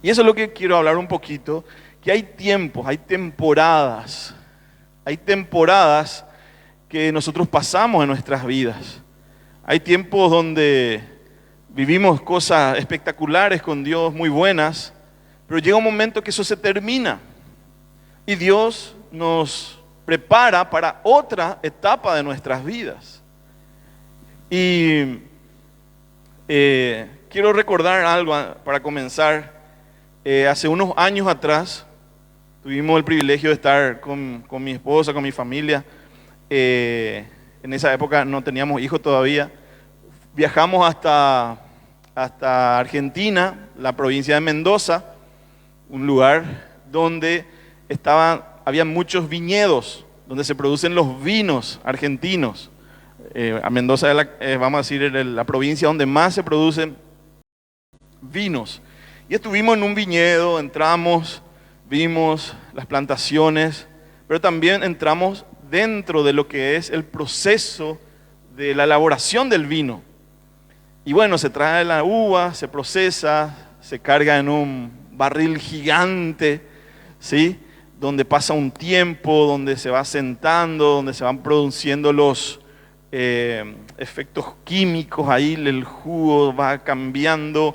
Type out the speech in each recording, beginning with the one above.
Y eso es lo que quiero hablar un poquito, que hay tiempos, hay temporadas que nosotros pasamos en nuestras vidas. Hay tiempos donde vivimos cosas espectaculares con Dios, muy buenas, pero llega un momento que eso se termina y Dios nos prepara para otra etapa de nuestras vidas. Y quiero recordar algo para comenzar. Hace unos años atrás tuvimos el privilegio de estar con mi esposa, con mi familia. En esa época no teníamos hijos todavía. Viajamos hasta Argentina, la provincia de Mendoza, un lugar donde había muchos viñedos, donde se producen los vinos argentinos. A Mendoza es vamos a decir, la provincia donde más se producen vinos. Y estuvimos en un viñedo, entramos, vimos las plantaciones, pero también entramos dentro de lo que es el proceso de la elaboración del vino. Y bueno, se trae la uva, se procesa, se carga en un barril gigante, ¿sí? Donde pasa un tiempo, donde se va sentando, donde se van produciendo los efectos químicos, ahí el jugo va cambiando,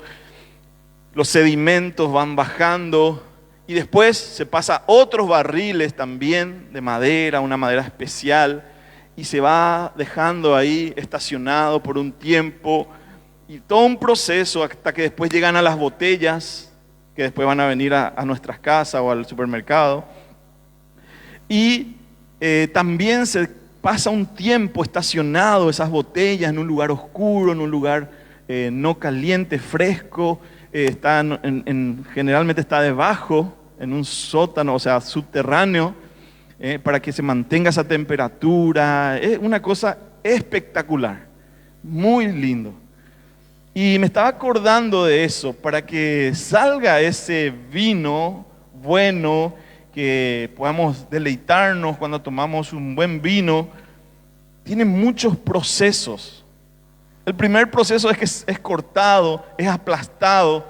los sedimentos van bajando y después se pasa a otros barriles también de madera, una madera especial, y se va dejando ahí estacionado por un tiempo y todo un proceso hasta que después llegan a las botellas que después van a venir a nuestras casas o al supermercado. Y también se pasa un tiempo estacionado esas botellas en un lugar oscuro, en un lugar no caliente, fresco. Generalmente está debajo, en un sótano, o sea, subterráneo, para que se mantenga esa temperatura. Es una cosa espectacular, muy lindo. Y me estaba acordando de eso, para que salga ese vino bueno, que podamos deleitarnos cuando tomamos un buen vino. Tiene muchos procesos. El primer proceso es que es cortado, es aplastado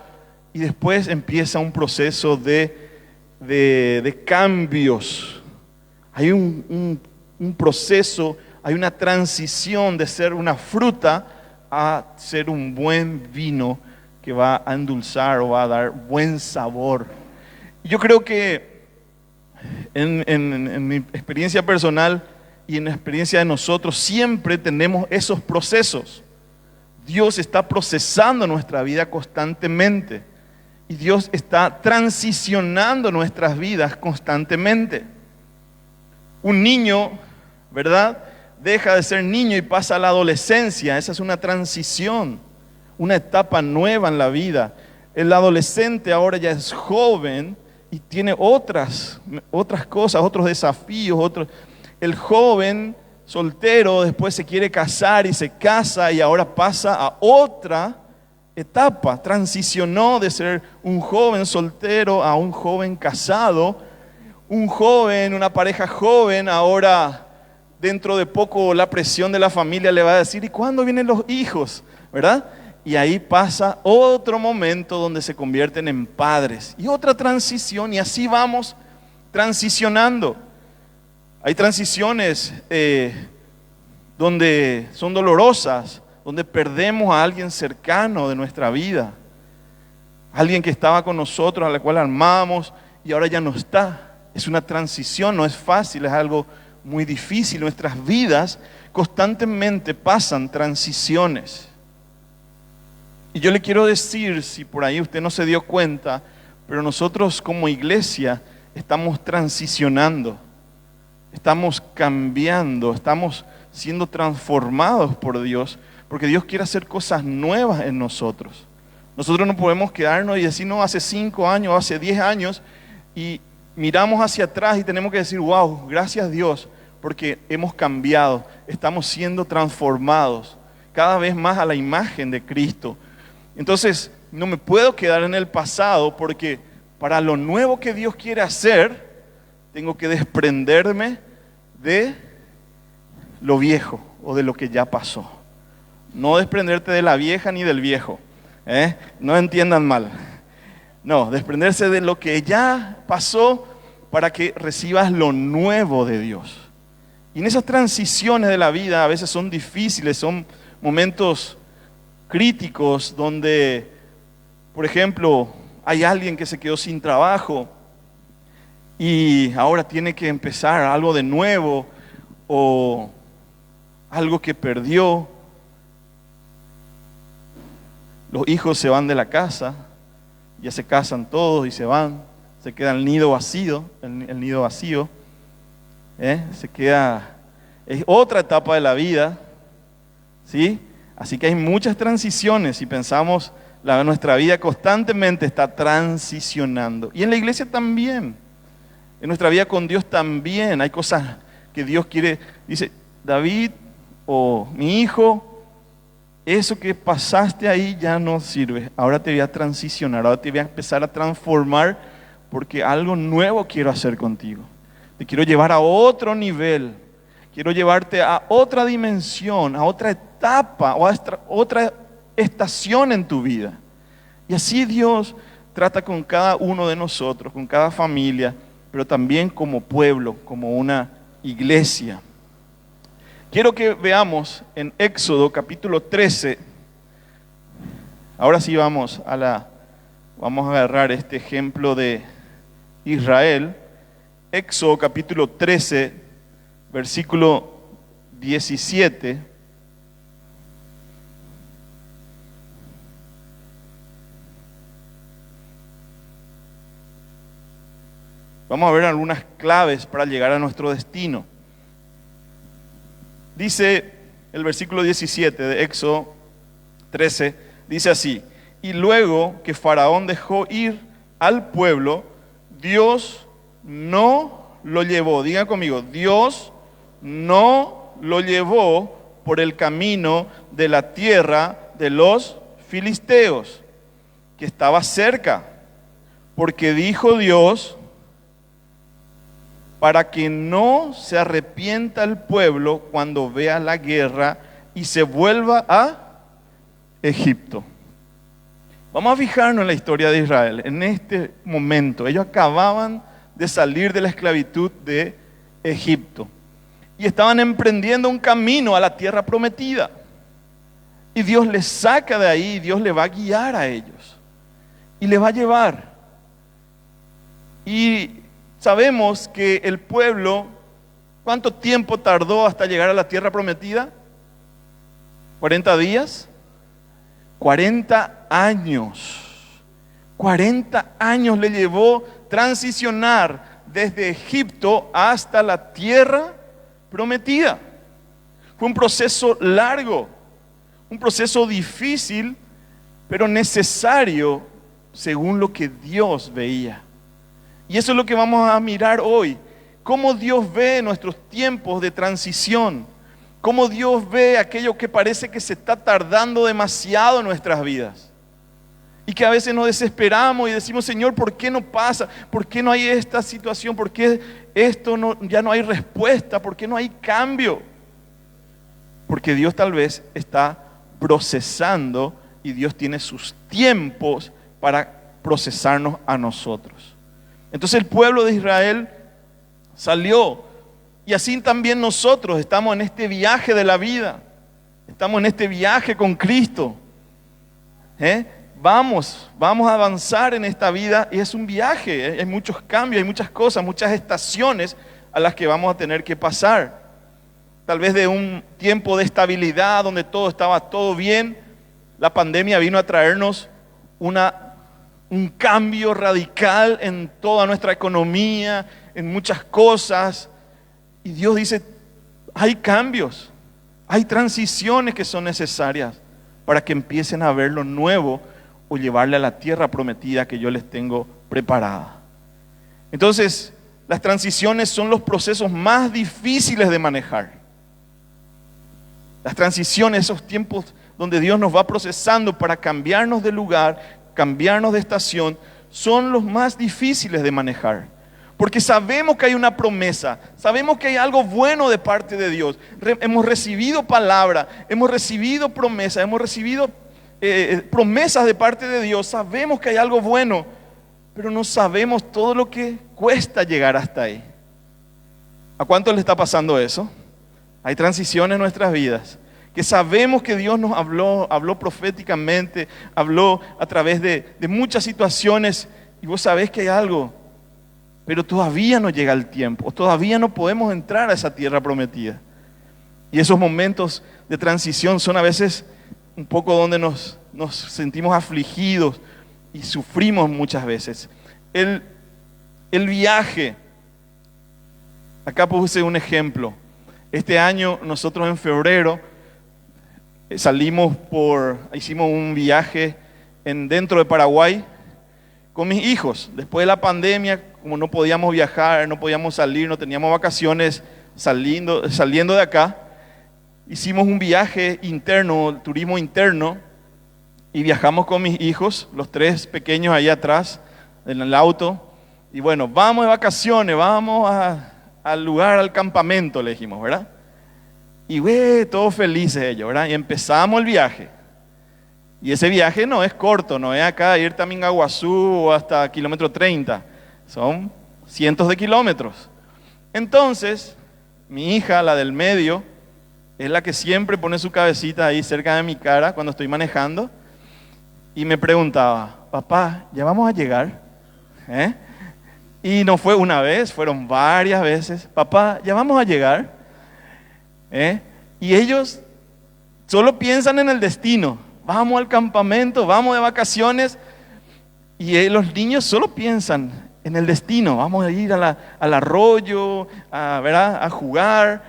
y después empieza un proceso de cambios. Hay un proceso, hay una transición de ser una fruta a ser un buen vino que va a endulzar o va a dar buen sabor. Yo creo que en mi experiencia personal y en la experiencia de nosotros siempre tenemos esos procesos. Dios está procesando nuestra vida constantemente y Dios está transicionando nuestras vidas constantemente. Un niño, ¿verdad?, deja de ser niño y pasa a la adolescencia. Esa es una transición, una etapa nueva en la vida. El adolescente ahora ya es joven y tiene otras cosas, otros desafíos. El joven soltero después se quiere casar y se casa y ahora pasa a otra etapa. Transicionó de ser un joven soltero a un joven casado. Un joven, una pareja joven, ahora dentro de poco la presión de la familia le va a decir: ¿y cuándo vienen los hijos? ¿Verdad? Y ahí pasa otro momento donde se convierten en padres y otra transición, y así vamos transicionando. Hay transiciones donde son dolorosas, donde perdemos a alguien cercano de nuestra vida, alguien que estaba con nosotros, a la cual amamos y ahora ya no está. Es una transición, no es fácil, es algo muy difícil. Nuestras vidas constantemente pasan transiciones. Y yo le quiero decir, si por ahí usted no se dio cuenta, pero nosotros como iglesia estamos transicionando, estamos cambiando, estamos siendo transformados por Dios, porque Dios quiere hacer cosas nuevas en nosotros. Nosotros no podemos quedarnos y decir: no, hace 5 años, hace 10 años, y miramos hacia atrás y tenemos que decir: wow, gracias Dios, porque hemos cambiado, estamos siendo transformados cada vez más a la imagen de Cristo. Entonces, no me puedo quedar en el pasado, porque para lo nuevo que Dios quiere hacer, tengo que desprenderme de lo viejo o de lo que ya pasó. No desprenderte de la vieja ni del viejo, no entiendan mal. No, desprenderse de lo que ya pasó para que recibas lo nuevo de Dios. Y en esas transiciones de la vida a veces son difíciles, son momentos críticos donde, por ejemplo, hay alguien que se quedó sin trabajo y ahora tiene que empezar algo de nuevo o algo que perdió. Los hijos se van de la casa, ya se casan todos y se van, se queda el nido vacío, el nido vacío, se queda, es otra etapa de la vida, ¿sí? Así que hay muchas transiciones y pensamos, nuestra vida constantemente está transicionando. Y en la iglesia también, en nuestra vida con Dios también, hay cosas que Dios quiere, dice, David o mi hijo, eso que pasaste ahí ya no sirve, ahora te voy a transicionar, ahora te voy a empezar a transformar porque algo nuevo quiero hacer contigo. Te quiero llevar a otro nivel, quiero llevarte a otra dimensión, a otra etapa o a otra estación en tu vida. Y así Dios trata con cada uno de nosotros, con cada familia, pero también como pueblo, como una iglesia. Quiero que veamos en Éxodo capítulo 13, ahora sí vamos a agarrar este ejemplo de Israel, Éxodo capítulo 13, versículo 17. Vamos a ver algunas claves para llegar a nuestro destino. Dice el versículo 17 de Éxodo 13, dice así: y luego que Faraón dejó ir al pueblo, Dios no lo llevó, digan conmigo, Dios no lo llevó por el camino de la tierra de los filisteos, que estaba cerca, porque dijo Dios, para que no se arrepienta el pueblo cuando vea la guerra y se vuelva a Egipto. Vamos a fijarnos en la historia de Israel. En este momento, ellos acababan de salir de la esclavitud de Egipto y estaban emprendiendo un camino a la tierra prometida. Y Dios les saca de ahí, Dios les va a guiar a ellos y les va a llevar. Y sabemos que el pueblo, ¿cuánto tiempo tardó hasta llegar a la tierra prometida? ¿40 días? 40 años. 40 años le llevó transicionar desde Egipto hasta la tierra prometida. Fue un proceso largo, un proceso difícil, pero necesario según lo que Dios veía. Y eso es lo que vamos a mirar hoy. Cómo Dios ve nuestros tiempos de transición. Cómo Dios ve aquello que parece que se está tardando demasiado en nuestras vidas. Y que a veces nos desesperamos y decimos, Señor, ¿por qué no pasa? ¿Por qué no hay esta situación? ¿Por qué ya no hay respuesta? ¿Por qué no hay cambio? Porque Dios tal vez está procesando y Dios tiene sus tiempos para procesarnos a nosotros. Entonces el pueblo de Israel salió y así también nosotros estamos en este viaje de la vida, estamos en este viaje con Cristo. Vamos a avanzar en esta vida y es un viaje, hay muchos cambios, hay muchas cosas, muchas estaciones a las que vamos a tener que pasar. Tal vez de un tiempo de estabilidad donde estaba todo bien, la pandemia vino a traernos un cambio radical en toda nuestra economía, en muchas cosas. Y Dios dice, hay cambios, hay transiciones que son necesarias para que empiecen a ver lo nuevo o llevarle a la tierra prometida que yo les tengo preparada. Entonces, las transiciones son los procesos más difíciles de manejar. Las transiciones, esos tiempos donde Dios nos va procesando para cambiarnos de lugar, cambiarnos de estación, son los más difíciles de manejar. Porque sabemos que hay una promesa, sabemos que hay algo bueno de parte de Dios. Hemos recibido palabra, hemos recibido promesa, hemos recibido promesas de parte de Dios. Sabemos que hay algo bueno, pero no sabemos todo lo que cuesta llegar hasta ahí. ¿A cuánto le está pasando eso? Hay transiciones en nuestras vidas, que sabemos que Dios nos habló proféticamente, habló a través de muchas situaciones, y vos sabés que hay algo, pero todavía no llega el tiempo, todavía no podemos entrar a esa tierra prometida. Y esos momentos de transición son a veces un poco donde nos sentimos afligidos y sufrimos muchas veces. El viaje, acá puse un ejemplo. Este año nosotros en febrero hicimos un viaje dentro de Paraguay con mis hijos. Después de la pandemia, como no podíamos viajar, no podíamos salir, no teníamos vacaciones saliendo de acá, hicimos un viaje interno, turismo interno, y viajamos con mis hijos, los 3 pequeños ahí atrás, en el auto. Y bueno, vamos de vacaciones, vamos al lugar, al campamento, le dijimos, ¿verdad? Y todos felices ellos, ¿verdad? Y empezamos el viaje. Y ese viaje no es corto, no es acá ir a Mingaguazú o hasta kilómetro 30. Son cientos de kilómetros. Entonces, mi hija, la del medio, es la que siempre pone su cabecita ahí cerca de mi cara cuando estoy manejando. Y me preguntaba, papá, ¿ya vamos a llegar? Y no fue una vez, fueron varias veces. Papá, ¿ya vamos a llegar? Y ellos solo piensan en el destino. Vamos al campamento, vamos de vacaciones. Y los niños solo piensan en el destino. Vamos a ir al arroyo, ¿verdad? A jugar.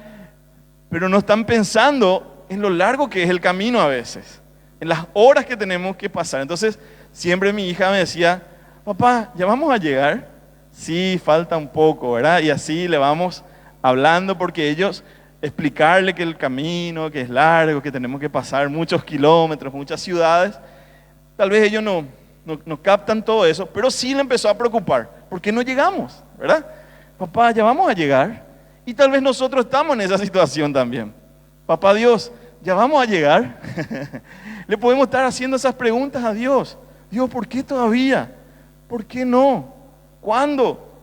Pero no están pensando en lo largo que es el camino a veces, en las horas que tenemos que pasar. Entonces, siempre mi hija me decía, papá, ¿ya vamos a llegar? Sí, falta un poco, ¿verdad? Y así le vamos hablando, porque ellos, explicarle que el camino, que es largo, que tenemos que pasar muchos kilómetros, muchas ciudades, tal vez ellos no captan todo eso, pero sí le empezó a preocupar, ¿por qué no llegamos? ¿Verdad? Papá, ¿ya vamos a llegar? Y tal vez nosotros estamos en esa situación también. Papá Dios, ¿ya vamos a llegar? Le podemos estar haciendo esas preguntas a Dios. Dios, ¿por qué todavía? ¿Por qué no? ¿Cuándo?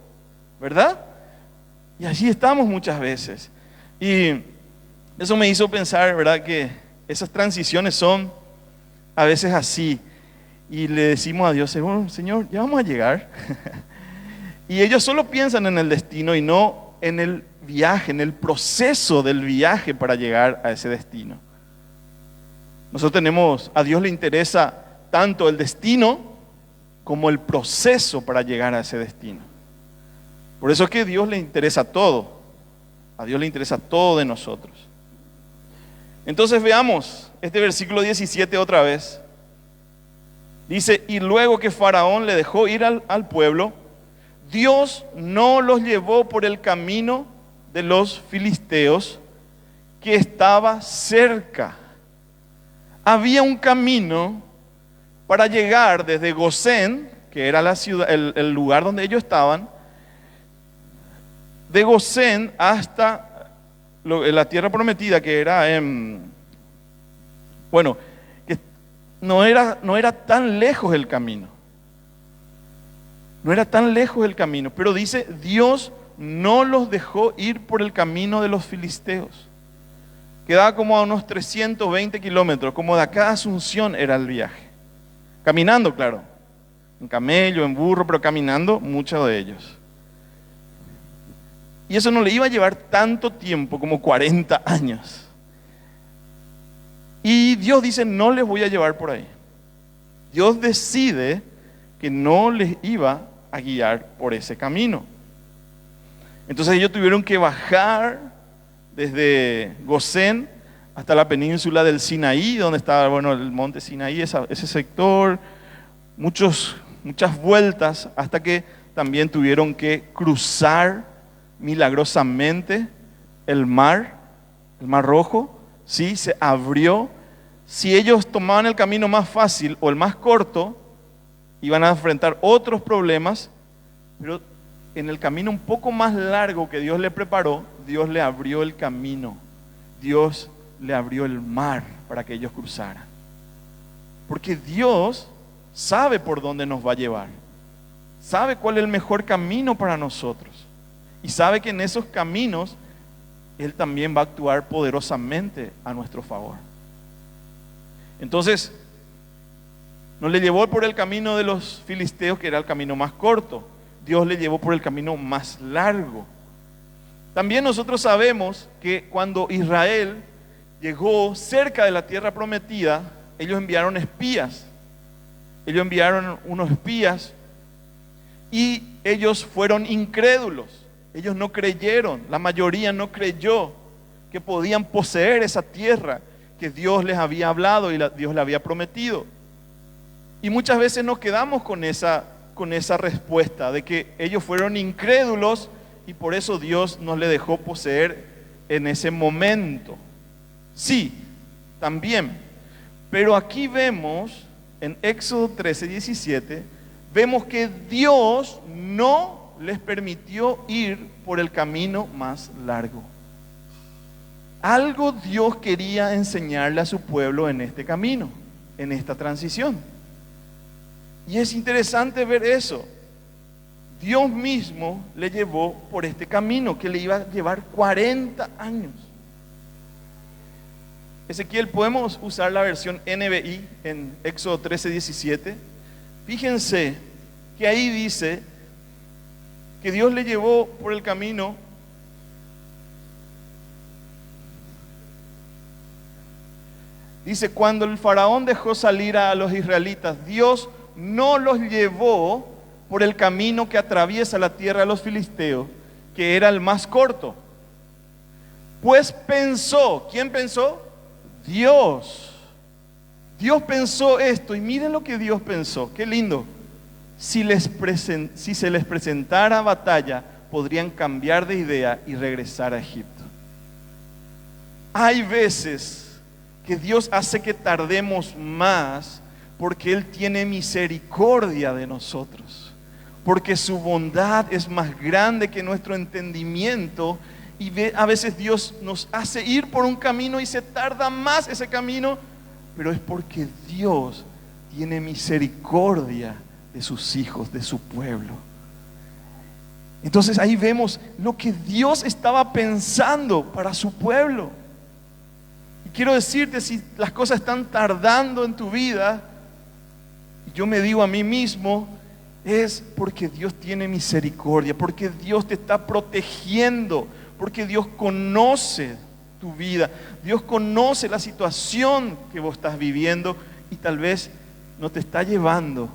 ¿Verdad? Y allí estamos muchas veces. Y eso me hizo pensar, ¿verdad? Que esas transiciones son a veces así. Y le decimos a Dios, Señor, ¿ya vamos a llegar? Y ellos solo piensan en el destino y no en el viaje, en el proceso del viaje para llegar a ese destino. A Dios le interesa tanto el destino como el proceso para llegar a ese destino. Por eso es que a Dios le interesa todo. A Dios le interesa todo de nosotros. Entonces veamos este versículo 17 otra vez. Dice, y luego que Faraón le dejó ir al pueblo, Dios no los llevó por el camino de los filisteos que estaba cerca. Había un camino para llegar desde Gosén, que era la ciudad, el lugar donde ellos estaban, de Gosén hasta la tierra prometida, que era que no era tan lejos el camino. No era tan lejos el camino, pero dice, Dios no los dejó ir por el camino de los filisteos. Quedaba como a unos 320 kilómetros, como de acá a Asunción era el viaje. Caminando, claro, en camello, en burro, pero caminando muchos de ellos. Y eso no le iba a llevar tanto tiempo, como 40 años. Y Dios dice, no les voy a llevar por ahí. Dios decide que no les iba a guiar por ese camino. Entonces ellos tuvieron que bajar desde Gosén hasta la península del Sinaí, donde estaba el monte Sinaí, ese sector, muchas vueltas, hasta que también tuvieron que cruzar milagrosamente el mar Rojo, ¿sí? Se abrió. Si ellos tomaban el camino más fácil o el más corto, iban a enfrentar otros problemas, pero en el camino un poco más largo que Dios le preparó, Dios le abrió el camino, Dios le abrió el mar para que ellos cruzaran. Porque Dios sabe por dónde nos va a llevar. sabe cuál es el mejor camino para nosotros. Y sabe que en esos caminos Él también va a actuar poderosamente a nuestro favor. Entonces, no le llevó por el camino de los filisteos, que era el camino más corto. Dios le llevó por el camino más largo. También nosotros sabemos que cuando Israel llegó cerca de la tierra prometida, ellos enviaron espías. Ellos enviaron unos espías y ellos fueron incrédulos. Ellos no creyeron, la mayoría no creyó que podían poseer esa tierra que Dios les había hablado y Dios les había prometido. Y muchas veces nos quedamos con esa respuesta de que ellos fueron incrédulos y por eso Dios no les dejó poseer en ese momento. Sí, también. Pero aquí vemos, en Éxodo 13:17, vemos que Dios no les permitió ir por el camino más largo. Algo Dios quería enseñarle a su pueblo en este camino, en esta transición. Y es interesante ver eso. Dios mismo le llevó por este camino que le iba a llevar 40 años. Ezequiel, ¿podemos usar la versión NBI en Éxodo 13:17? Fíjense que ahí dice que Dios le llevó por el camino. Dice, cuando el faraón dejó salir a los israelitas, Dios no los llevó por el camino que atraviesa la tierra de los filisteos, que era el más corto. Pues pensó, ¿quién pensó? Dios. Dios pensó esto, y miren lo que Dios pensó, qué lindo. Si se les presentara batalla, podrían cambiar de idea y regresar a Egipto. Hay veces que Dios hace que tardemos más porque Él tiene misericordia de nosotros, porque su bondad es más grande que nuestro entendimiento, y a veces Dios nos hace ir por un camino y se tarda más ese camino, pero es porque Dios tiene misericordia de sus hijos, de su pueblo. Entonces ahí vemos lo que Dios estaba pensando para su pueblo. Y quiero decirte, si las cosas están tardando en tu vida, yo me digo a mí mismo, es porque Dios tiene misericordia, porque Dios te está protegiendo, porque Dios conoce tu vida, Dios conoce la situación que vos estás viviendo y tal vez no te está llevando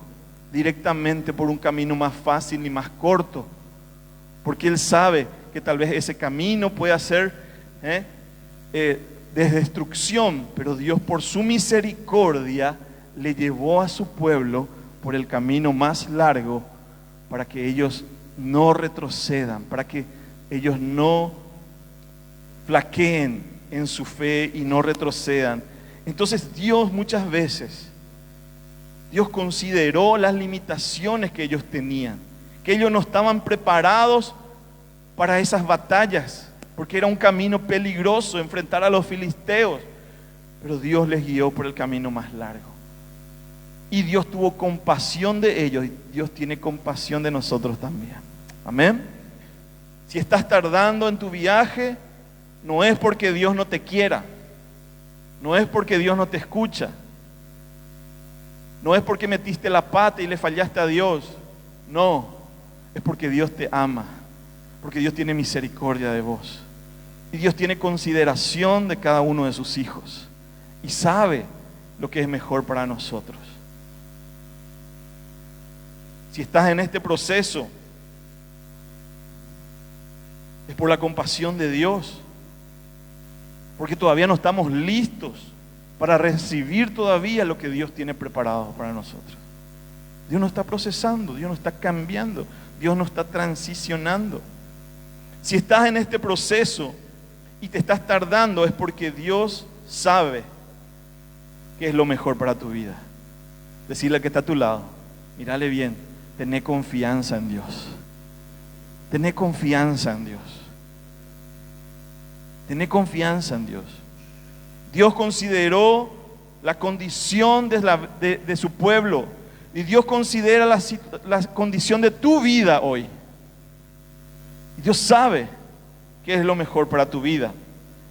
directamente por un camino más fácil ni más corto, porque Él sabe que tal vez ese camino pueda ser de destrucción, pero Dios por su misericordia le llevó a su pueblo por el camino más largo para que ellos no retrocedan, para que ellos no flaqueen en su fe y no retrocedan. Entonces Dios muchas veces, Dios consideró las limitaciones que ellos tenían, que ellos no estaban preparados para esas batallas, porque era un camino peligroso enfrentar a los filisteos, pero Dios les guió por el camino más largo. Y Dios tuvo compasión de ellos, y Dios tiene compasión de nosotros también. Amén. Si estás tardando en tu viaje, no es porque Dios no te quiera, no es porque Dios no te escucha, no es porque metiste la pata y le fallaste a Dios, no, es porque Dios te ama, porque Dios tiene misericordia de vos, y Dios tiene consideración de cada uno de sus hijos, y sabe lo que es mejor para nosotros. Si estás en este proceso, es por la compasión de Dios, porque todavía no estamos listos para recibir todavía lo que Dios tiene preparado para nosotros. Dios nos está procesando, Dios nos está cambiando, Dios nos está transicionando. Si estás en este proceso y te estás tardando, es porque Dios sabe qué es lo mejor para tu vida. Decirle al que está a tu lado, mírale bien, tené confianza en Dios. Tené confianza en Dios. Tené confianza en Dios. Dios consideró la condición de su pueblo, Y Dios considera la condición de tu vida hoy. Y Dios sabe qué es lo mejor para tu vida.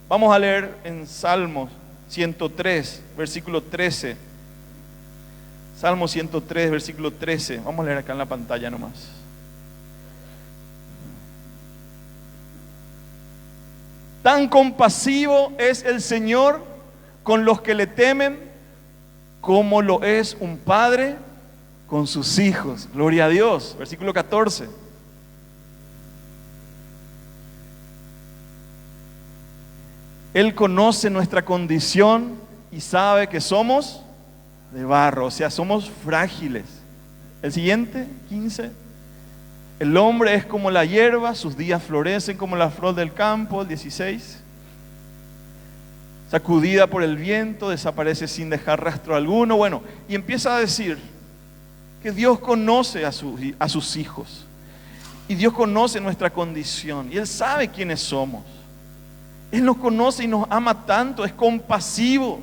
Vamos a leer en Salmos 103, versículo 13. Salmo 103, versículo 13. Vamos a leer acá en la pantalla nomás. Tan compasivo es el Señor con los que le temen, como lo es un padre con sus hijos. Gloria a Dios. Versículo 14. Él conoce nuestra condición y sabe que somos de barro, o sea, somos frágiles. El siguiente, 15. El hombre es como la hierba, sus días florecen como la flor del campo. El 16. Sacudida por el viento, desaparece sin dejar rastro alguno. Bueno, y empieza a decir que Dios conoce a sus hijos. Y Dios conoce nuestra condición. Y Él sabe quiénes somos. Él nos conoce y nos ama tanto, es compasivo.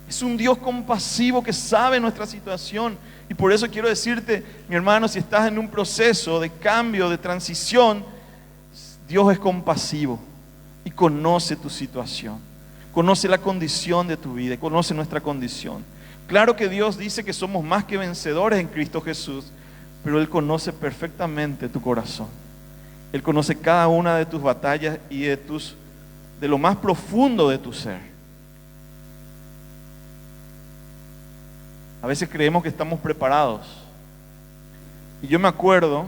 Es un Dios compasivo que sabe nuestra situación. Y por eso quiero decirte, mi hermano, si estás en un proceso de cambio, de transición, Dios es compasivo y conoce tu situación. Conoce la condición de tu vida, conoce nuestra condición. Claro que Dios dice que somos más que vencedores en Cristo Jesús, pero Él conoce perfectamente tu corazón. Él conoce cada una de tus batallas y de lo más profundo de tu ser. A veces creemos que estamos preparados. Y yo me acuerdo,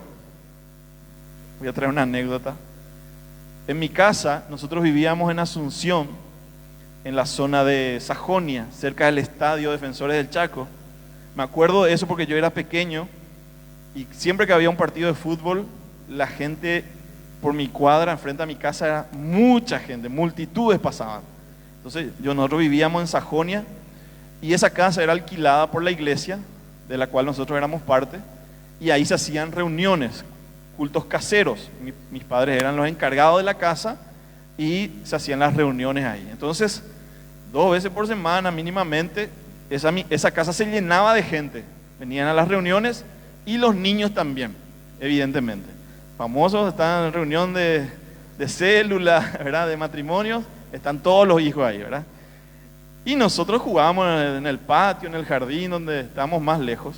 voy a traer una anécdota. En mi casa, nosotros vivíamos en Asunción, en la zona de Sajonia, cerca del estadio Defensores del Chaco. Me acuerdo de eso porque yo era pequeño y siempre que había un partido de fútbol, la gente por mi cuadra, enfrente a mi casa, era mucha gente, multitudes pasaban. Entonces, nosotros vivíamos en Sajonia y esa casa era alquilada por la iglesia, de la cual nosotros éramos parte, y ahí se hacían reuniones, cultos caseros. Mis padres eran los encargados de la casa y se hacían las reuniones ahí. Entonces, 2 veces por semana mínimamente, esa casa se llenaba de gente. Venían a las reuniones y los niños también, evidentemente. Famosos, están en reunión de célula, ¿verdad? De matrimonios, están todos los hijos ahí, ¿verdad? Y nosotros jugábamos en el patio, en el jardín, donde estábamos más lejos.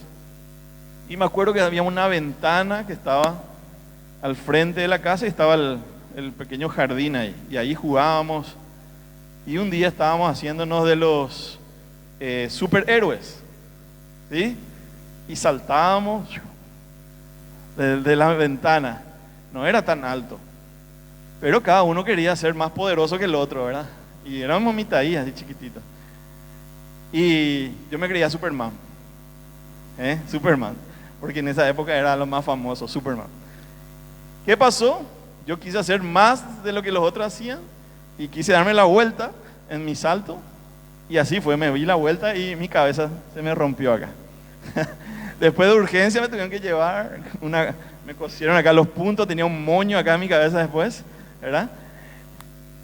Y me acuerdo que había una ventana que estaba al frente de la casa y estaba el pequeño jardín ahí. Y ahí jugábamos. Y un día estábamos haciéndonos de los superhéroes, ¿sí? Y saltábamos de la ventana. No era tan alto, pero cada uno quería ser más poderoso que el otro, ¿verdad? Y éramos mitad ahí, así chiquititos. Y yo me creía Superman, Superman, porque en esa época era lo más famoso, Superman. ¿Qué pasó? Yo quise hacer más de lo que los otros hacían y quise darme la vuelta en mi salto. Y así fue, me di la vuelta y mi cabeza se me rompió acá. Después de urgencia me tuvieron que llevar, me cosieron acá los puntos, tenía un moño acá en mi cabeza después, ¿verdad?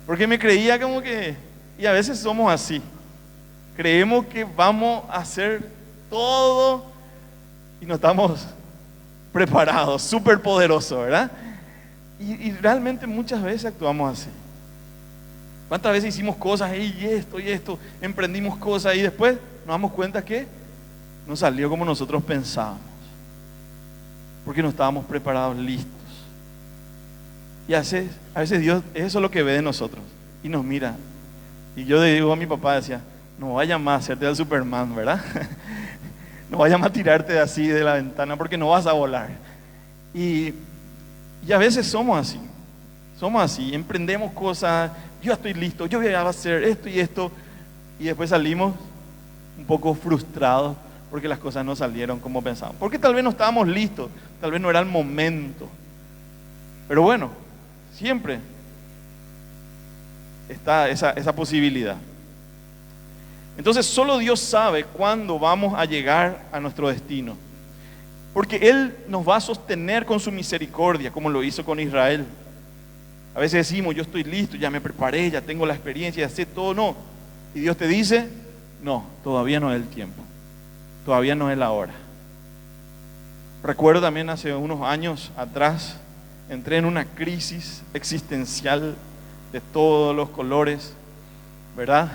Porque me creía como que, y a veces somos así, creemos que vamos a hacer todo y no estamos preparados, súper poderosos, ¿verdad? Y realmente muchas veces actuamos así. ¿Cuántas veces hicimos cosas y esto, emprendimos cosas y después nos damos cuenta que no salió como nosotros pensábamos? Porque no estábamos preparados, listos. Y a veces Dios, eso es lo que ve de nosotros y nos mira. Y yo le digo a mi papá, decía, no vayas más a hacerte al Superman, ¿verdad? No vayas más a tirarte así de la ventana porque no vas a volar. Y a veces somos así, emprendemos cosas, yo estoy listo, yo voy a hacer esto y esto, y después salimos un poco frustrados porque las cosas no salieron como pensábamos. Porque tal vez no estábamos listos, tal vez no era el momento. Pero bueno, siempre está esa posibilidad. Entonces solo Dios sabe cuándo vamos a llegar a nuestro destino. Porque Él nos va a sostener con su misericordia, como lo hizo con Israel. A veces decimos, yo estoy listo, ya me preparé, ya tengo la experiencia, ya sé todo, no. Y Dios te dice, no, todavía no es el tiempo. todavía no es la hora. Recuerdo también hace unos años atrás, entré en una crisis existencial de todos los colores, ¿verdad?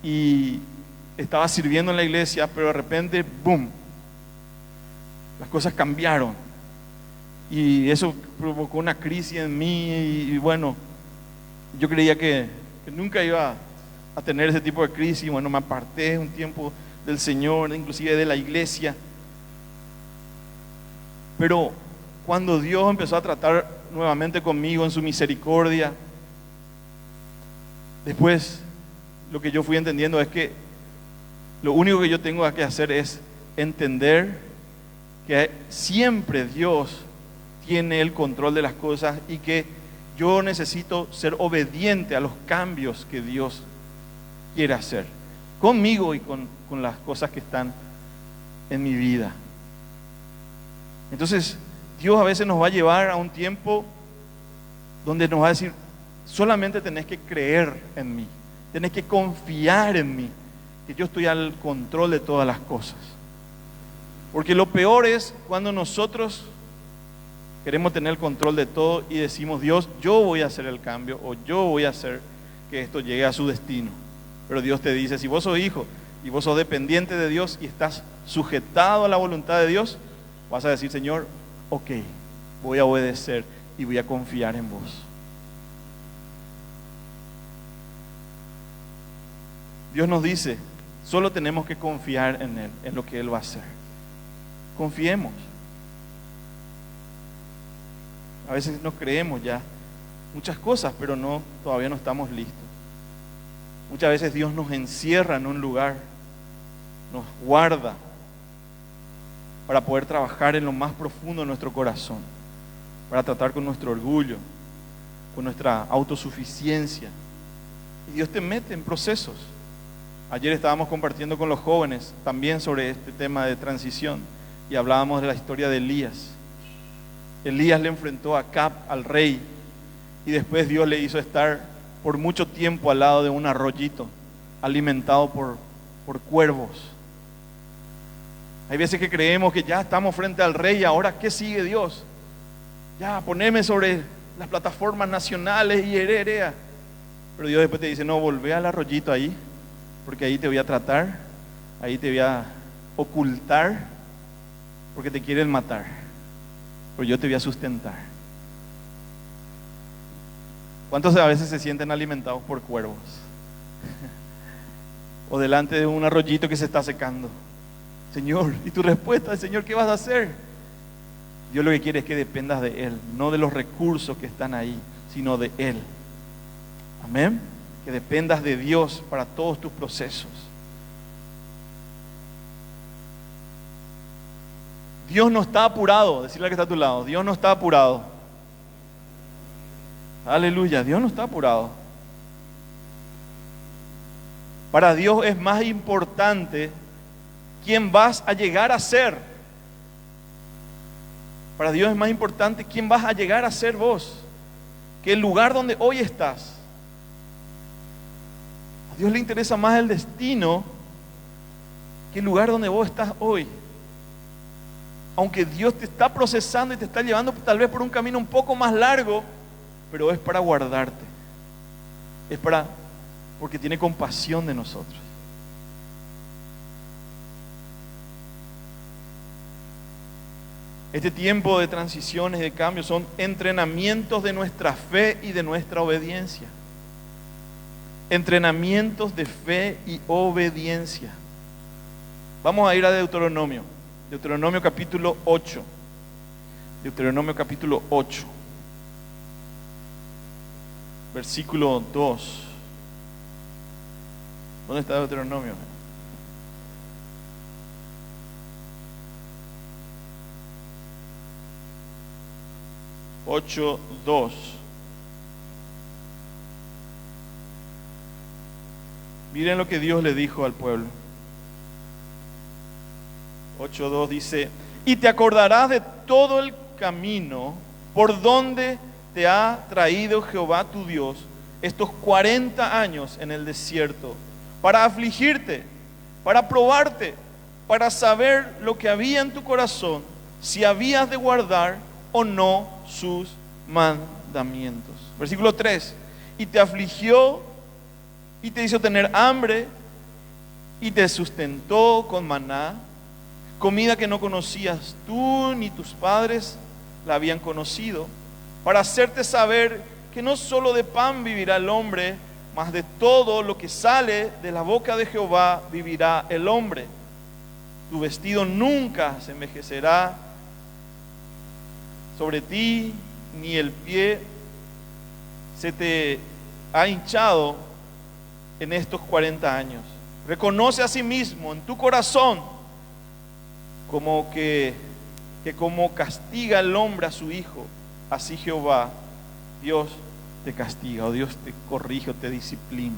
Y estaba sirviendo en la iglesia, pero de repente, ¡boom!, las cosas cambiaron. Y eso provocó una crisis en mí y bueno, yo creía que nunca iba a tener ese tipo de crisis. Bueno, me aparté un tiempo del Señor, inclusive de la iglesia. Pero cuando Dios empezó a tratar nuevamente conmigo en su misericordia, después lo que yo fui entendiendo es que lo único que yo tengo que hacer es entender que siempre Dios tiene el control de las cosas y que yo necesito ser obediente a los cambios que Dios quiere hacer conmigo y con las cosas que están en mi vida. Entonces, Dios a veces nos va a llevar a un tiempo donde nos va a decir, solamente tenés que creer en mí, tenés que confiar en mí, que yo estoy al control de todas las cosas. Porque lo peor es cuando nosotros queremos tener el control de todo y decimos, Dios, yo voy a hacer el cambio o yo voy a hacer que esto llegue a su destino. Pero Dios te dice, si vos sos hijo y vos sos dependiente de Dios y estás sujetado a la voluntad de Dios, vas a decir, Señor, ok, voy a obedecer y voy a confiar en vos. Dios nos dice, solo tenemos que confiar en Él, en lo que Él va a hacer. Confiemos. A veces no creemos ya muchas cosas, pero todavía no estamos listos. Muchas veces Dios nos encierra en un lugar, nos guarda para poder trabajar en lo más profundo de nuestro corazón, para tratar con nuestro orgullo, con nuestra autosuficiencia. Y Dios te mete en procesos. Ayer estábamos compartiendo con los jóvenes también sobre este tema de transición y hablábamos de la historia de Elías. Elías le enfrentó a Acab, al rey, y después Dios le hizo estar por mucho tiempo al lado de un arroyito, alimentado por cuervos. Hay veces que creemos que ya estamos frente al rey y ahora ¿qué sigue Dios? Ya, poneme sobre las plataformas nacionales y herea. Pero Dios después te dice, no, volvé al arroyito ahí, porque ahí te voy a tratar, ahí te voy a ocultar, porque te quieren matar, pero yo te voy a sustentar. ¿Cuántos a veces se sienten alimentados por cuervos? O delante de un arroyito que se está secando. Señor, y tu respuesta es, Señor, ¿qué vas a hacer? Dios lo que quiere es que dependas de Él, no de los recursos que están ahí, sino de Él. Amén. Que dependas de Dios para todos tus procesos. Dios no está apurado, decirle al que está a tu lado, Dios no está apurado. Aleluya, Dios no está apurado. Para Dios es más importante quién vas a llegar a ser. Para Dios es más importante quién vas a llegar a ser vos, que el lugar donde hoy estás. A Dios le interesa más el destino que el lugar donde vos estás hoy. Aunque Dios te está procesando y te está llevando tal vez por un camino un poco más largo, pero es para guardarte. Es porque tiene compasión de nosotros. Este tiempo de transiciones, de cambios, son entrenamientos de nuestra fe y de nuestra obediencia. Entrenamientos de fe y obediencia. Vamos a ir a Deuteronomio. Deuteronomio capítulo 8. Deuteronomio capítulo 8. Versículo 2. ¿Dónde está Deuteronomio? Ocho, 2. Miren lo que Dios le dijo al pueblo. 8:2 dice: y te acordarás de todo el camino por donde te ha traído Jehová tu Dios estos 40 años en el desierto, para afligirte, para probarte, para saber lo que había en tu corazón, si habías de guardar o no sus mandamientos. Versículo 3. Y te afligió y te hizo tener hambre y te sustentó con maná, comida que no conocías tú ni tus padres la habían conocido, para hacerte saber que no solo de pan vivirá el hombre, mas de todo lo que sale de la boca de Jehová vivirá el hombre. Tu vestido nunca se envejecerá sobre ti, ni el pie se te ha hinchado en estos 40 años. Reconoce a sí mismo en tu corazón como que como castiga el hombre a su hijo, así Jehová, Dios te castiga, o Dios te corrige o te disciplina.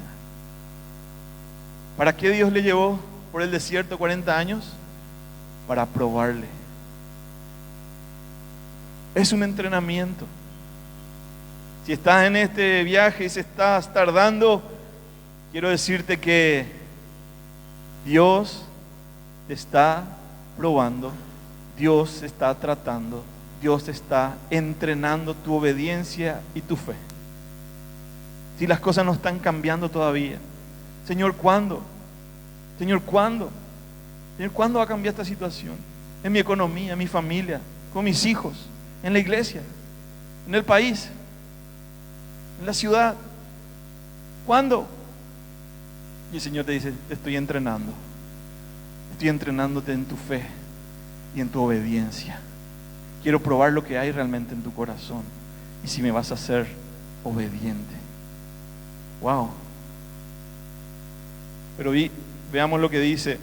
¿Para qué Dios le llevó por el desierto 40 años? Para probarle. Es un entrenamiento. Si estás en este viaje y se estás tardando, quiero decirte que Dios te está probando, Dios está tratando, Dios está entrenando tu obediencia y tu fe. Si las cosas no están cambiando todavía, Señor, ¿cuándo? Señor, ¿cuándo? Señor, ¿cuándo va a cambiar esta situación? En mi economía, en mi familia, con mis hijos, en la iglesia, en el país, en la ciudad. ¿Cuándo? Y el Señor te dice, te estoy entrenando. Estoy entrenándote en tu fe y en tu obediencia. Quiero probar lo que hay realmente en tu corazón y si me vas a ser obediente. Wow. Pero veamos lo que dice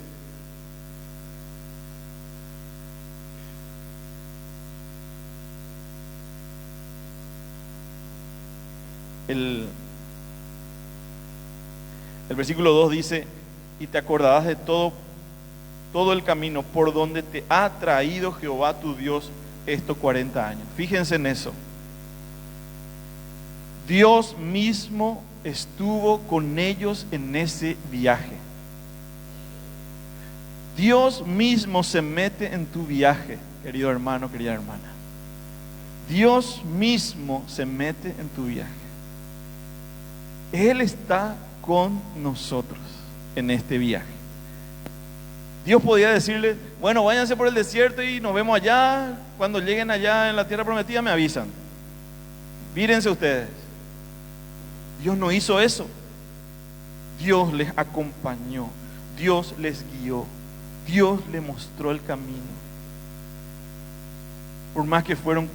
el versículo 2 dice, y te acordarás de todo el camino por donde te ha traído Jehová tu Dios estos 40 años. Fíjense en eso. Dios mismo estuvo con ellos en ese viaje. Dios mismo se mete en tu viaje, querido hermano, querida hermana. Dios mismo se mete en tu viaje. Él está con nosotros en este viaje. Dios podía decirle, bueno, váyanse por el desierto y nos vemos allá. Cuando lleguen allá en la tierra prometida me avisan. Vírense ustedes. Dios no hizo eso. Dios les acompañó. Dios les guió. Dios les mostró el camino. Por más que fueron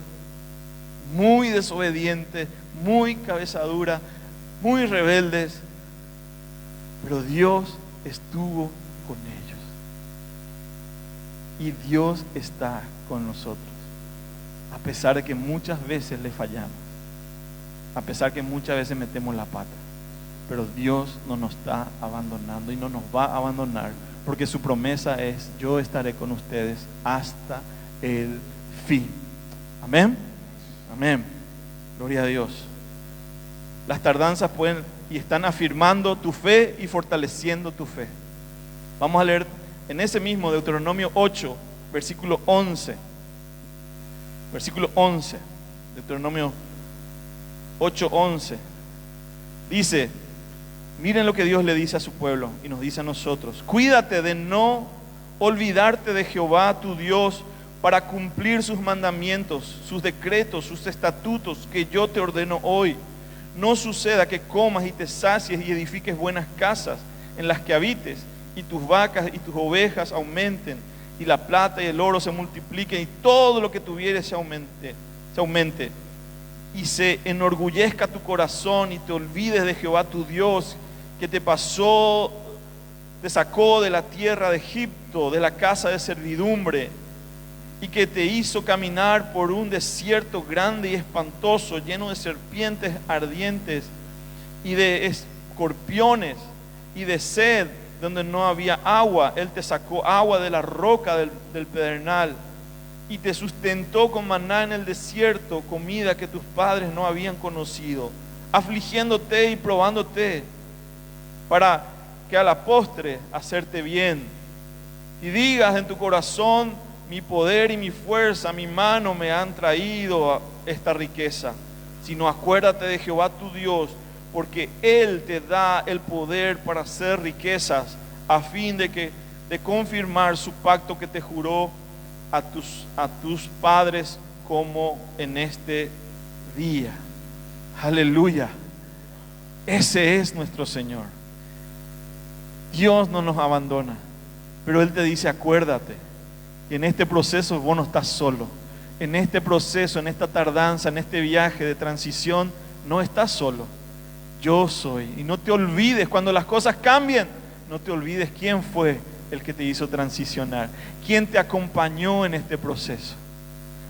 muy desobedientes, muy cabezaduras, muy rebeldes, pero Dios estuvo con ellos. Y Dios está con nosotros, a pesar de que muchas veces le fallamos, a pesar que muchas veces metemos la pata, pero Dios no nos está abandonando y no nos va a abandonar, porque su promesa es, yo estaré con ustedes hasta el fin. Amén. Amén. Gloria a Dios. Las tardanzas pueden y están afirmando tu fe y fortaleciendo tu fe. Vamos a leer en ese mismo Deuteronomio 8, versículo 11. Versículo 11. Deuteronomio 8, 11. Dice, miren lo que Dios le dice a su pueblo y nos dice a nosotros. Cuídate de no olvidarte de Jehová tu Dios para cumplir sus mandamientos, sus decretos, sus estatutos que yo te ordeno hoy. No suceda que comas y te sacies y edifiques buenas casas en las que habites, y tus vacas y tus ovejas aumenten, y la plata y el oro se multipliquen, y todo lo que tuvieres se aumente, y se enorgullezca tu corazón, y te olvides de Jehová tu Dios, que te sacó de la tierra de Egipto, de la casa de servidumbre, y que te hizo caminar por un desierto grande y espantoso, lleno de serpientes ardientes y de escorpiones y de sed, donde no había agua. Él te sacó agua de la roca del pedernal y te sustentó con maná en el desierto, comida que tus padres no habían conocido, afligiéndote y probándote para que a la postre hacerte bien. y digas en tu corazón: mi poder y mi fuerza, mi mano me han traído a esta riqueza. Sino acuérdate de Jehová tu Dios, porque Él te da el poder para hacer riquezas, a fin de confirmar su pacto que te juró a tus padres, como en este día. Aleluya. Ese es nuestro Señor. Dios no nos abandona, pero Él te dice: acuérdate que en este proceso vos no estás solo. En este proceso, en esta tardanza, en este viaje de transición, no estás solo. Yo soy. Y no te olvides, cuando las cosas cambien, no te olvides quién fue el que te hizo transicionar, quién te acompañó en este proceso.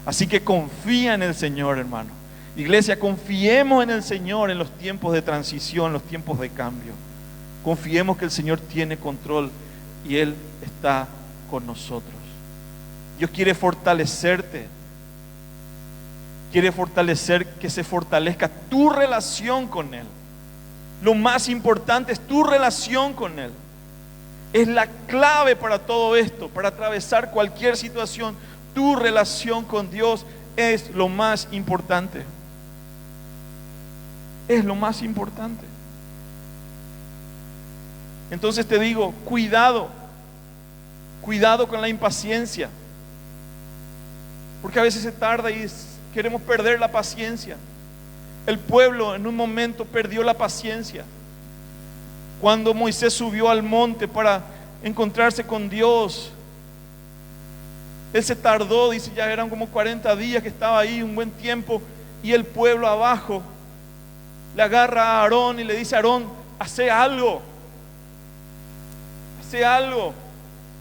Así que confía en el Señor, hermano. Iglesia, confiemos en el Señor en los tiempos de transición, los tiempos de cambio. Confiemos que el Señor tiene control y Él está con nosotros. Dios quiere fortalecerte. Quiere fortalecer, que se fortalezca tu relación con Él. Lo más importante es tu relación con Él. Es la clave para todo esto, para atravesar cualquier situación. Tu relación con Dios es lo más importante. Es lo más importante. Entonces te digo, cuidado con la impaciencia, porque a veces se tarda y queremos perder la paciencia. El pueblo en un momento perdió la paciencia. Cuando Moisés subió al monte para encontrarse con Dios, él se tardó, dice, ya eran como 40 días que estaba ahí, un buen tiempo, y el pueblo abajo le agarra a Aarón y le dice: Aarón, hace algo,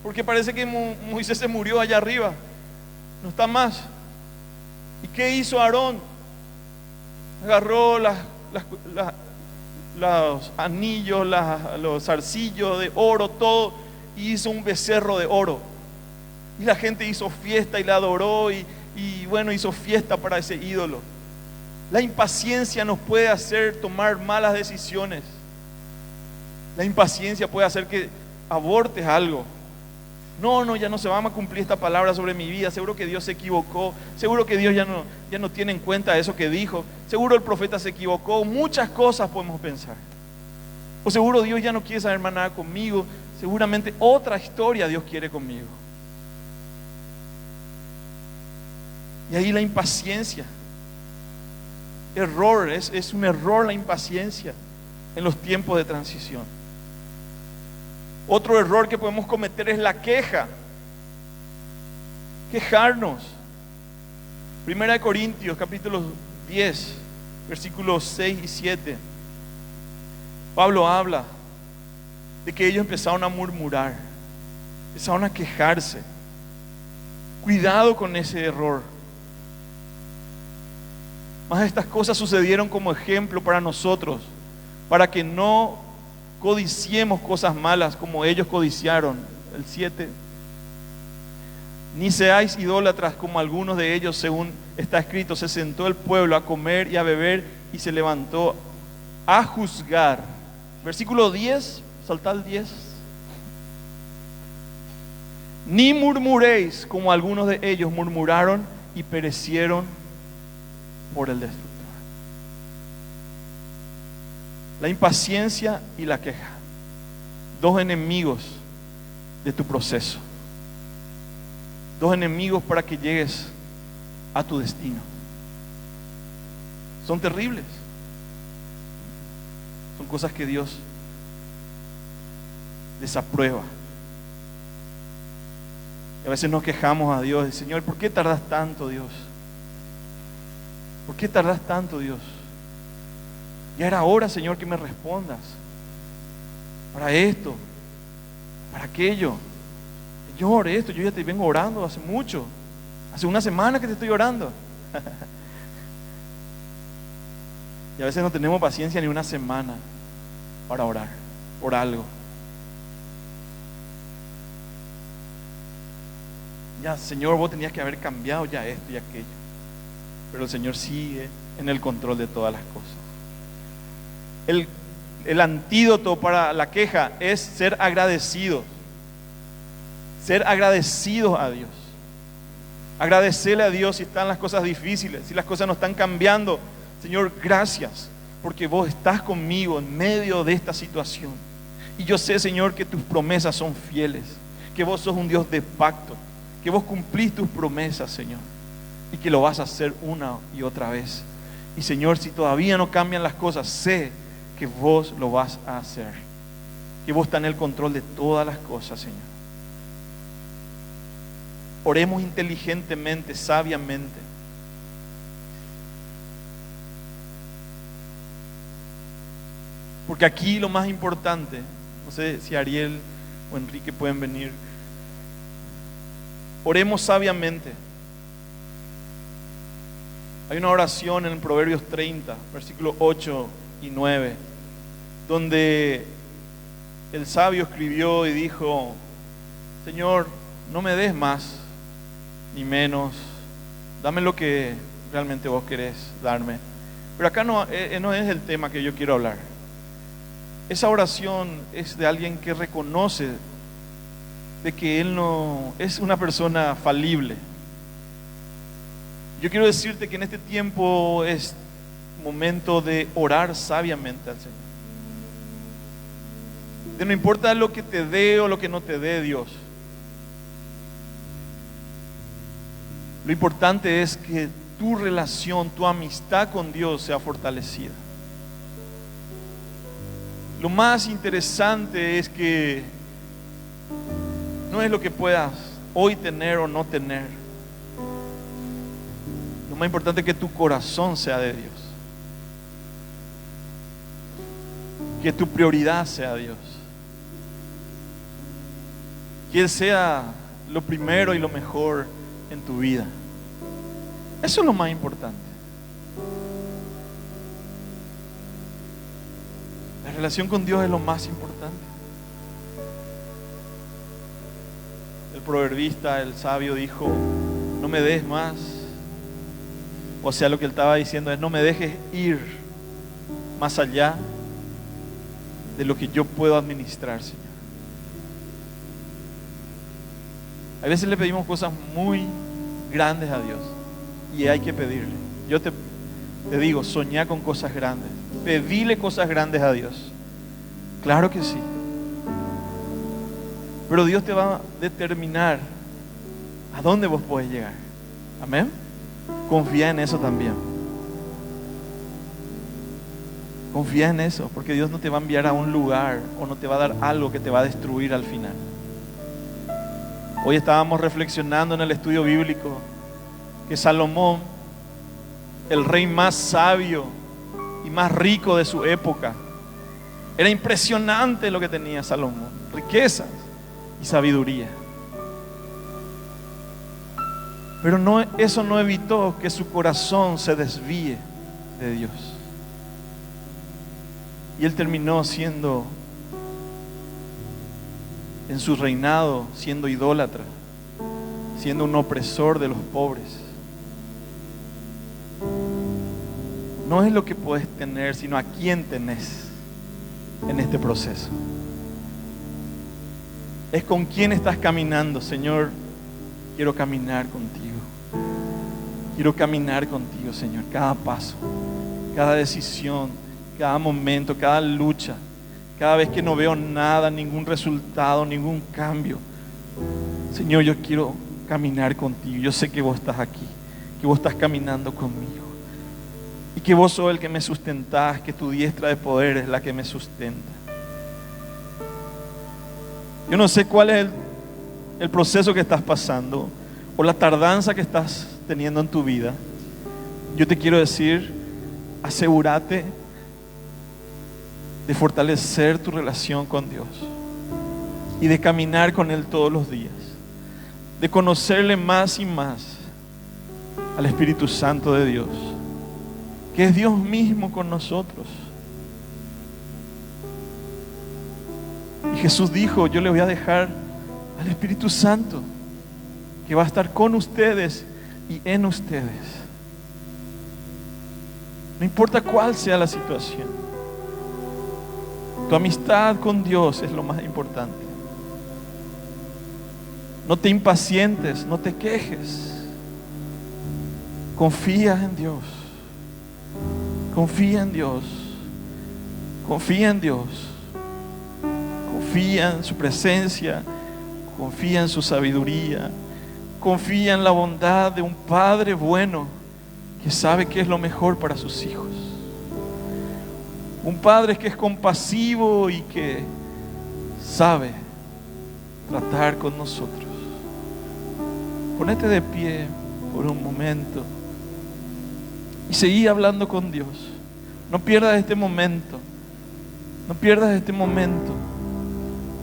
porque parece que Moisés se murió allá arriba, no está más. ¿Y qué hizo Aarón? Agarró los anillos, los zarcillos de oro, todo, y hizo un becerro de oro. Y la gente hizo fiesta y la adoró, y bueno, hizo fiesta para ese ídolo. La impaciencia nos puede hacer tomar malas decisiones. La impaciencia puede hacer que abortes algo. No, ya no se va a cumplir esta palabra sobre mi vida. Seguro que Dios se equivocó. Seguro que Dios ya no tiene en cuenta eso que dijo. Seguro el profeta se equivocó. Muchas cosas podemos pensar. O seguro Dios ya no quiere saber más nada conmigo. Seguramente otra historia Dios quiere conmigo. Y ahí la impaciencia. Es un error la impaciencia en los tiempos de transición. Otro error que podemos cometer es la queja. Quejarnos. 1 Corintios capítulo 10, versículos 6 y 7. Pablo habla de que ellos empezaron a murmurar, empezaron a quejarse. Cuidado con ese error. Más estas cosas sucedieron como ejemplo para nosotros, para que no codiciemos cosas malas como ellos codiciaron. El 7. Ni seáis idólatras como algunos de ellos, según está escrito: se sentó el pueblo a comer y a beber y se levantó a juzgar. Versículo 10, salta al 10. Ni murmuréis como algunos de ellos murmuraron y perecieron por el destructor. La impaciencia y la queja, dos enemigos de tu proceso, dos enemigos para que llegues a tu destino. Son terribles, son cosas que Dios desaprueba. Y a veces nos quejamos a Dios: Señor, ¿por qué tardas tanto, Dios? ¿Por qué tardas tanto, Dios? Ya era hora, Señor, que me respondas. Para esto, para aquello. Señor, esto, yo ya te vengo orando hace mucho. Hace una semana que te estoy orando. Y a veces no tenemos paciencia ni una semana para orar por algo. Ya, Señor, vos tenías que haber cambiado ya esto y aquello. Pero el Señor sigue en el control de todas las cosas. El antídoto para la queja es ser agradecidos. ser agradecidos a Dios. Agradecerle a Dios si están las cosas difíciles, si las cosas no están cambiando. Señor, gracias, porque vos estás conmigo en medio de esta situación. Y yo sé, Señor, que tus promesas son fieles, que vos sos un Dios de pacto, que vos cumplís tus promesas, Señor, y que lo vas a hacer una y otra vez. Y Señor, si todavía no cambian las cosas, sé que vos lo vas a hacer, que vos estás en el control de todas las cosas, Señor. Oremos inteligentemente, sabiamente. Porque aquí lo más importante, no sé si Ariel o Enrique pueden venir. Oremos sabiamente. Hay una oración en Proverbios 30, versículos 8 y 9, donde el sabio escribió y dijo: Señor, no me des más ni menos, dame lo que realmente vos querés darme. Pero acá no es el tema que yo quiero hablar. Esa oración es de alguien que reconoce de que él no es una persona falible. Yo quiero decirte que en este tiempo es momento de orar sabiamente al Señor. De no importa lo que te dé o lo que no te dé Dios. Lo importante es que tu relación, tu amistad con Dios sea fortalecida. Lo más interesante es que no es lo que puedas hoy tener o no tener. Lo más importante es que tu corazón sea de Dios. Que tu prioridad sea Dios. Que Él sea lo primero y lo mejor en tu vida. Eso es lo más importante. La relación con Dios es lo más importante. El proverbista, el sabio dijo: no me des más. O sea, lo que él estaba diciendo es: no me dejes ir más allá de lo que yo puedo administrar, Señor. A veces le pedimos cosas muy grandes a Dios y hay que pedirle. Yo te digo, soñá con cosas grandes. Pedile cosas grandes a Dios. Claro que sí. Pero Dios te va a determinar a dónde vos podés llegar. Amén. Confía en eso también. Confía en eso, porque Dios no te va a enviar a un lugar o no te va a dar algo que te va a destruir al final. Hoy estábamos reflexionando en el estudio bíblico que Salomón, el rey más sabio y más rico de su época, era impresionante lo que tenía Salomón: riquezas y sabiduría. Pero eso no evitó que su corazón se desvíe de Dios. Y él terminó siendo, en su reinado, siendo idólatra, siendo un opresor de los pobres. No es lo que puedes tener, sino a quién tenés en este proceso. Es con quién estás caminando. Señor, quiero caminar contigo. Quiero caminar contigo, Señor, cada paso, cada decisión, cada momento, cada lucha. Cada vez que no veo nada, ningún resultado, ningún cambio, Señor, yo quiero caminar contigo. Yo sé que vos estás aquí, que vos estás caminando conmigo y que vos sos el que me sustentás, que tu diestra de poder es la que me sustenta. Yo no sé cuál es el proceso que estás pasando o la tardanza que estás teniendo en tu vida. Yo te quiero decir, asegúrate de fortalecer tu relación con Dios y de caminar con Él todos los días, de conocerle más y más al Espíritu Santo de Dios, que es Dios mismo con nosotros. Y Jesús dijo: yo le voy a dejar al Espíritu Santo, que va a estar con ustedes y en ustedes. No importa cuál sea la situación. Tu amistad con Dios es lo más importante. No te impacientes, no te quejes. Confía en Dios. Confía en Dios. Confía en Dios. Confía en su presencia. Confía en su sabiduría. Confía en la bondad de un Padre bueno que sabe qué es lo mejor para sus hijos. Un Padre que es compasivo y que sabe tratar con nosotros. Ponete de pie por un momento y seguí hablando con Dios. No pierdas este momento. No pierdas este momento.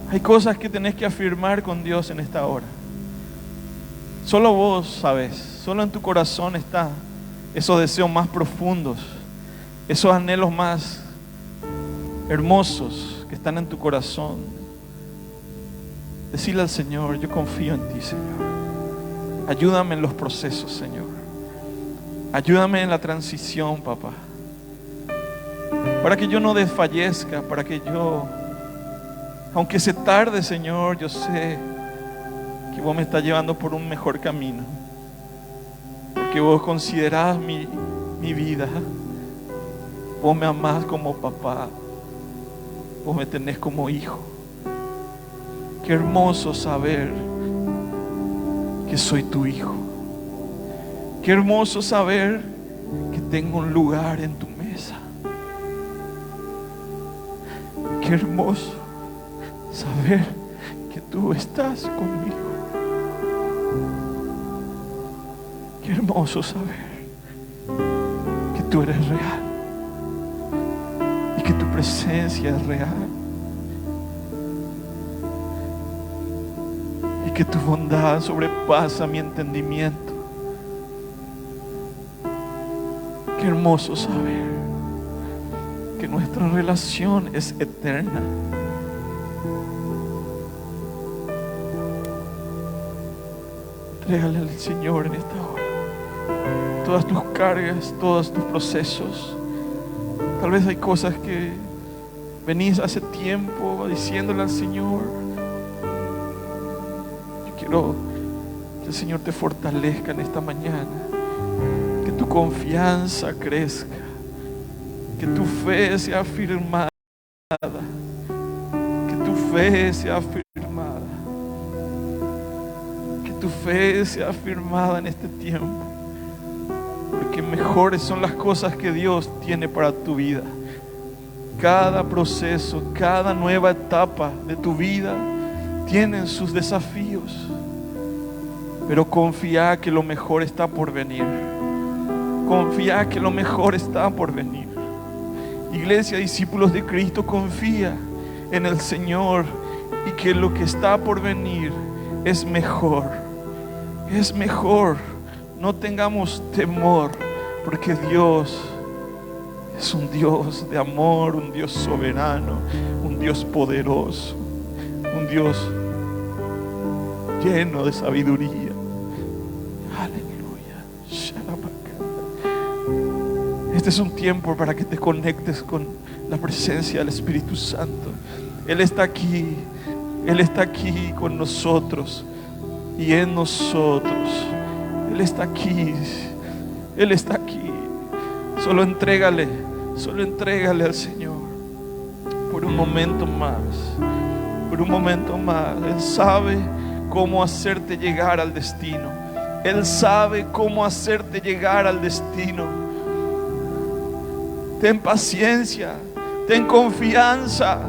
Hay cosas que tenés que afirmar con Dios en esta hora. Solo vos sabes, solo en tu corazón está esos deseos más profundos, esos anhelos más hermosos que están en tu corazón. Decirle al Señor: yo confío en ti, Señor. Ayúdame en los procesos, Señor. Ayúdame en la transición, papá. Para que yo no desfallezca, para que yo, aunque se tarde, Señor, yo sé que vos me estás llevando por un mejor camino. Porque vos considerás mi vida. Vos me amás como papá. Vos me tenés como hijo. Qué hermoso saber que soy tu hijo. Qué hermoso saber que tengo un lugar en tu mesa. Qué hermoso saber que tú estás conmigo. Qué hermoso saber que tú eres real y que tu presencia es real y que tu bondad sobrepasa mi entendimiento. Qué hermoso saber que nuestra relación es eterna. Entrégale al Señor en esta hora todas tus cargas, todos tus procesos. Tal vez hay cosas que venís hace tiempo diciéndole al Señor. Yo quiero que el Señor te fortalezca en esta mañana, que tu confianza crezca, que tu fe sea afirmada, que tu fe sea afirmada, que tu fe sea afirmada en este tiempo. Porque mejores son las cosas que Dios tiene para tu vida. Cada proceso, cada nueva etapa de tu vida tienen sus desafíos, pero confía que lo mejor está por venir. Confía que lo mejor está por venir. Iglesia, discípulos de Cristo, confía en el Señor y que lo que está por venir es mejor. Es mejor. No tengamos temor, porque Dios es un Dios de amor, un Dios soberano, un Dios poderoso, un Dios lleno de sabiduría. Aleluya. Este es un tiempo para que te conectes con la presencia del Espíritu Santo. Él está aquí con nosotros y en nosotros. Él está aquí. Él está aquí. Solo entrégale al Señor por un momento más. Por un momento más. Él sabe cómo hacerte llegar al destino. Él sabe cómo hacerte llegar al destino. Ten paciencia, ten confianza.